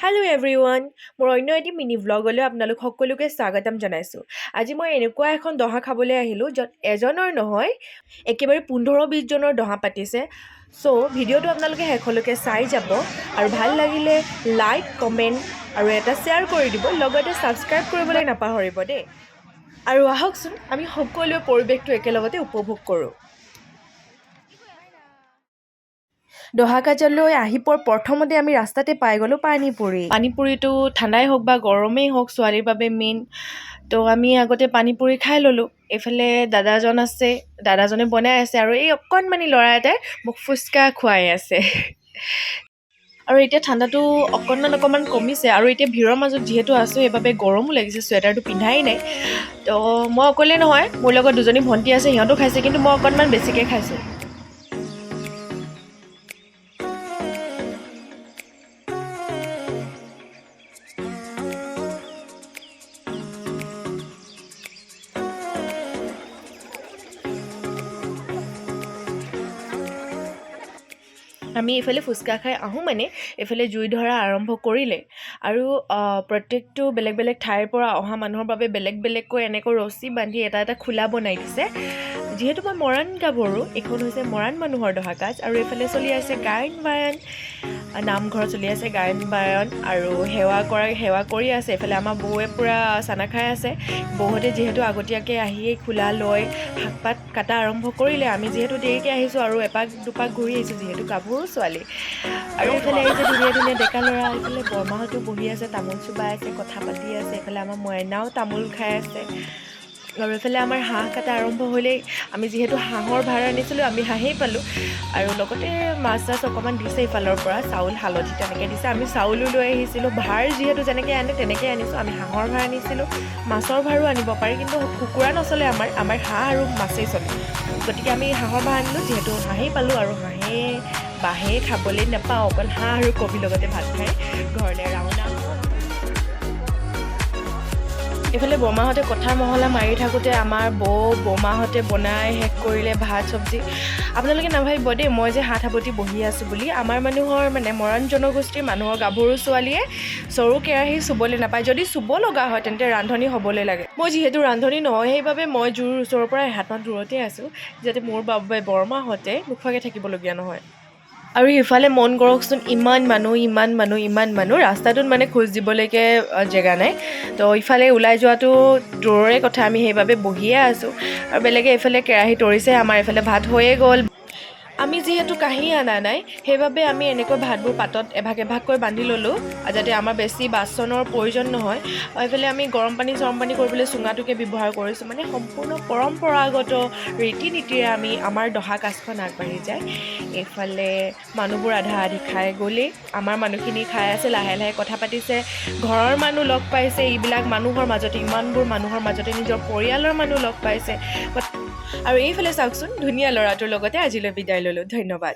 Hello' everyone, মোৰ অন্য এটি মিনি ভ্লগলৈ আপোনালোক সকলোকে স্বাগতম জনাইছোঁ। আজি মই এনেকুৱা এখন দহা খাবলৈ আহিলোঁ য'ত এজনৰ নহয় একেবাৰে 15-20 জনৰ দহা পাতিছে। চ' ভিডিঅ'টো আপোনালোকে শেষলৈকে চাই যাব আৰু ভাল লাগিলে লাইক, কমেণ্ট আৰু এটা শ্বেয়াৰ কৰি দিব, লগতে ছাবস্ক্ৰাইব কৰিবলৈ নাপাহৰিব দেই। আৰু আহকচোন আমি সকলোৱে পৰিৱেশটো একেলগতে উপভোগ কৰোঁ। দহা কাজলৈ আহি প্ৰথমতে আমি ৰাস্তাতে পাই গ'লোঁ পানীপুৰিটো ঠাণ্ডাই হওক বা গৰমেই হওক ছোৱালীৰ বাবে মেইন। তো আমি আগতে পানীপুৰি খাই ল'লোঁ। এইফালে দাদাজন আছে, দাদাজনে বনাই আছে আৰু এই অকণমানি ল'ৰা এটাই মোক ফুচকা খুৱাই আছে। আৰু এতিয়া ঠাণ্ডাটো অকণমান কমিছে আৰু এতিয়া ভিৰৰ মাজত যিহেতু আছোঁ সেইবাবে গৰমো লাগিছে, চুৱেটাৰটো পিন্ধাই নাই। তো মই অকলে নহয়, মোৰ লগত দুজনী ভণ্টি আছে, সিহঁতো খাইছে, কিন্তু মই অকণমান বেছিকৈ খাইছোঁ। আমি এইফালে ফুচকা খাই আহোঁ মানে এইফালে জুই ধৰা আৰম্ভ কৰিলে আৰু প্ৰত্যেকটো বেলেগ বেলেগ ঠাইৰ পৰা অহা মানুহৰ বাবে বেলেগ বেলেগকৈ এনেকৈ ৰছী বান্ধি এটা এটা খোলা বনাই দিছে। যিহেতু মই মৰাণ গাভৰু, এইখন হৈছে মৰাণ মানুহৰ দহা কাজ আৰু এইফালে চলি আছে গায়ন বায়ন, নামঘৰত চলি আছে গায়ন বায়ন আৰু সেৱা কৰি আছে। এইফালে আমাৰ বৌৱে পূৰা চানা খাই আছে। বৌহঁতে যিহেতু আগতীয়াকৈ আহিয়েই খোলা লৈ শাক পাত কাটা আৰম্ভ কৰিলে। আমি যিহেতু দেৰিকৈ আহিছোঁ আৰু এপাক দুপাক ঘূৰি আহিছোঁ, যিহেতু গাভৰু ছোৱালী। আৰু এইফালে আহিছে ধুনীয়া ধুনীয়া ডেকা ল'ৰা। এইফালে বৰমাহঁতো বহি আছে, তামোল চুবাই আছে, কথা পাতি আছে। এইফালে আমাৰ মইনাও তামোল খাই আছে আৰু এইফালে আমাৰ হাঁহ কাটা আৰম্ভ হ'লেই। আমি যিহেতু হাঁহৰ ভাড়া আনিছিলোঁ, আমি হাঁহেই পালোঁ আৰু লগতে মাছ চাছ অকণমান দিছে ইফালৰ পৰা, চাউল হালধি তেনেকৈ দিছে। আমি চাউলো লৈ আহিছিলোঁ, ভাৰ যিহেতু যেনেকৈ আনে তেনেকৈ আনিছোঁ। আমি হাঁহৰ ভাৰ আনিছিলোঁ, মাছৰ ভাৰো আনিব পাৰি, কিন্তু কুকুৰা নচলে আমাৰ হাঁহ আৰু মাছেই চলে। গতিকে আমি হাঁহৰ ভাৰ আনিলোঁ, যিহেতু হাঁহেই পালোঁ আৰু বাঁহে খাবলৈ নাপাওঁ, অকল হাঁহ আৰু কবিৰ লগতে ভাত খাই ঘৰলৈ ৰাওনা। এইফালে বৰমাহঁতে কঠাৰ মহলা মাৰি থাকোঁতে আমাৰ বৌমাহঁতে বনাই শেষ কৰিলে ভাত চব্জি। আপোনালোকে নাভাবিব দেই মই যে হাত সাৱটি বহি আছোঁ বুলি। আমাৰ মানুহৰ মানে মৰাণ জনগোষ্ঠীৰ মানুহৰ গাভৰু ছোৱালীয়ে চৰু কেৰাহী চুবলৈ নাপায়। যদি চুব লগা হয় তেন্তে ৰান্ধনি হ'বলৈ লাগে। মই যিহেতু ৰান্ধনি নহয়, সেইবাবে মই জুইৰ ওচৰৰ পৰা এহাতমান দূৰতে আছোঁ, যাতে মোৰ বাবে বৰমাহঁতে নোখোৱাকৈ থাকিবলগীয়া নহয়। আৰু ইফালে মন কৰকচোন, ইমান মানুহ ৰাস্তাটোত মানে খোজ দিবলৈকে জেগা নাই। তো ইফালে ওলাই যোৱাটো দূৰৰে কথা, আমি সেইবাবে বহিয়ে আছোঁ আৰু বেলেগে এইফালে কেৰাহী তৰিছে। আমাৰ এইফালে ভাত হৈয়ে গ'ল। আমি যিহেতু কাঁহী অনা নাই, সেইবাবে আমি এনেকৈ ভাতবোৰ পাতত এভাগ এভাগকৈ বান্ধি ল'লোঁ, যাতে আমাৰ বেছি বাচনৰ প্ৰয়োজন নহয়। এইফালে আমি গৰম পানী কৰিবলৈ চুঙাটোকে ব্যৱহাৰ কৰিছোঁ। মানে সম্পূৰ্ণ পৰম্পৰাগত ৰীতি নীতিৰে আমাৰ দহা কাজখন আগবাঢ়ি যায়। এইফালে মানুহবোৰ আধা আধি খাই গ'লেই, আমাৰ মানুহখিনি খাই আছে, লাহে লাহে কথা পাতিছে, ঘৰৰ মানুহ লগ পাইছে। ইমানবোৰ মানুহৰ মাজতে নিজৰ পৰিয়ালৰ মানুহ লগ পাইছে। আৰু এইফালে চাওকচোন, ধুনীয়া ল'ৰাটোৰ লগতে আজিলৈ বিদায় ল'লোঁ। ধন্যবাদ।